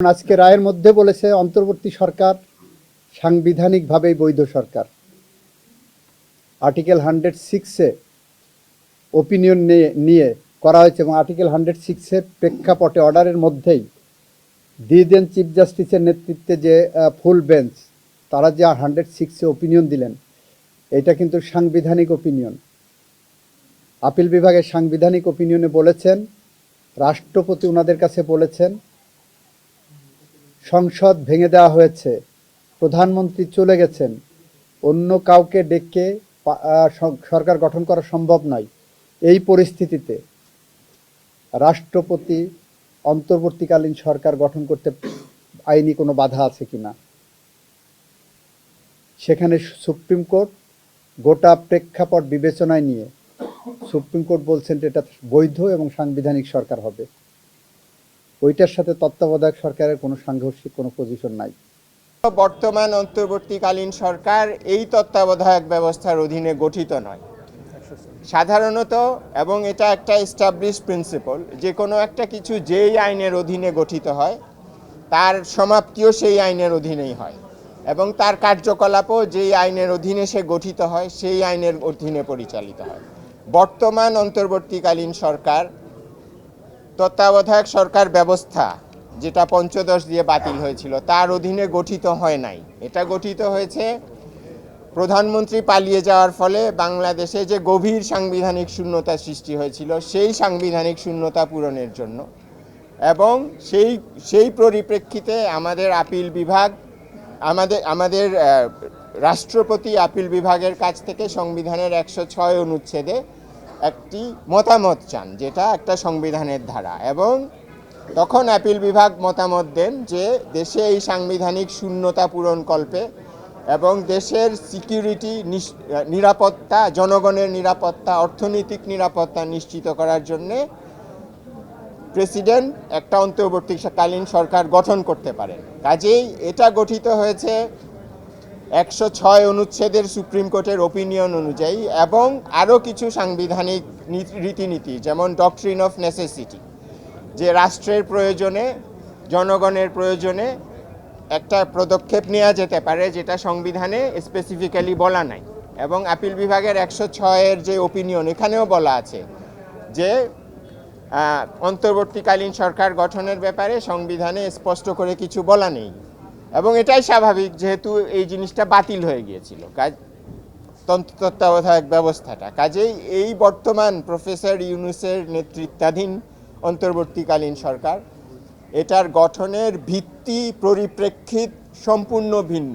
আজকে রায়ের মধ্যে বলেছে অন্তর্বর্তী সরকার সাংবিধানিকভাবেই বৈধ সরকার। আর্টিকেল 106-এ ওপিনিয়ন নিয়ে করা হয়েছে এবং আর্টিকেল 106-এর প্রেক্ষাপটে অর্ডারের মধ্যেই দিয়ে দেন চিফ জাস্টিসের নেতৃত্বে যে ফুল বেঞ্চ, তারা যে 106-এ ওপিনিয়ন দিলেন, এটা কিন্তু সাংবিধানিক ওপিনিয়ন। আপিল বিভাগের সাংবিধানিক ওপিনিয়নে বলেছেন, রাষ্ট্রপতি ওনাদের কাছে বলেছেন সংসদ ভেঙে দেওয়া হয়েছে, প্রধানমন্ত্রী চলে গেছেন, অন্য কাউকে ডেকে সরকার গঠন করা সম্ভব নয়। এই পরিস্থিতিতে রাষ্ট্রপতি অন্তর্বর্তীকালীন সরকার গঠন করতে আইনি কোনো বাধা আছে কিনা, সেখানে সুপ্রিম কোর্ট গোটা প্রেক্ষাপট বিবেচনায় নিয়ে সুপ্রিম কোর্ট বলছেন এটা বৈধ এবং সাংবিধানিক সরকার হবে। ওইটার সাথে তত্ত্বাবধায়ক সরকারের কোনো সাংঘর্ষিক কোনো পজিশন নাই। বর্তমান অন্তর্বর্তীকালীন সরকার এই তত্ত্বাবধায়ক ব্যবস্থার অধীনে গঠিত নয় সাধারণত, এবং এটা একটা এস্টাবলিশ প্রিন্সিপল, যে কোনো একটা কিছু যেই আইনের অধীনে গঠিত হয় তার সমাপ্তিও সেই আইনের অধীনেই হয় এবং তার কার্যকলাপও যেই আইনের অধীনে সে গঠিত হয় সেই আইনের অধীনে পরিচালিত হয়। বর্তমান অন্তর্বর্তীকালীন সরকার তত্ত্বাবধায়ক সরকার ব্যবস্থা, যেটা পঞ্চদশ দিয়ে বাতিল হয়েছিল, তার অধীনে গঠিত হয় নাই। এটা গঠিত হয়েছে প্রধানমন্ত্রী পালিয়ে যাওয়ার ফলে বাংলাদেশে যে গভীর সাংবিধানিক শূন্যতা সৃষ্টি হয়েছিল সেই সাংবিধানিক শূন্যতা পূরণের জন্য, এবং সেই পরিপ্রেক্ষিতে আমাদের আপিল বিভাগ আমাদের রাষ্ট্রপতি আপিল বিভাগের কাছ থেকে সংবিধানের 106 অনুচ্ছেদে একটি মতামত চান, যেটা একটা সংবিধানের ধারা, এবং তখন আপিল বিভাগ মতামত দেন যে দেশে এই সাংবিধানিক শূন্যতা পূরণকল্পে এবং দেশের সিকিউরিটি, নিরাপত্তা, জনগণের নিরাপত্তা, অর্থনৈতিক নিরাপত্তা নিশ্চিত করার জন্যে প্রেসিডেন্ট একটা অন্তর্বর্তীকালীন সরকার গঠন করতে পারেন। কাজেই এটা গঠিত হয়েছে 106 অনুচ্ছেদের সুপ্রিম কোর্টের ওপিনিয়ন অনুযায়ী, এবং আরও কিছু সাংবিধানিক রীতিনীতি, যেমন ডক্ট্রিন অফ নেসেসিটি, যে রাষ্ট্রের প্রয়োজনে, জনগণের প্রয়োজনে একটা পদক্ষেপ নেওয়া যেতে পারে, যেটা সংবিধানে স্পেসিফিক্যালি বলা নাই। এবং আপিল বিভাগের 106-এর যে ওপিনিয়ন, এখানেও বলা আছে যে অন্তর্বর্তীকালীন সরকার গঠনের ব্যাপারে সংবিধানে স্পষ্ট করে কিছু বলা নেই, এবং এটাই স্বাভাবিক যেহেতু এই জিনিসটা বাতিল হয়ে গিয়েছিল তত্ত্বাবধায়ক ব্যবস্থাটা। কাজেই এই বর্তমান প্রফেসর ইউনূসের নেতৃত্বাধীন অন্তর্বর্তীকালীন সরকার, এটার গঠনের ভিত্তি পরিপ্রেক্ষিত সম্পূর্ণ ভিন্ন।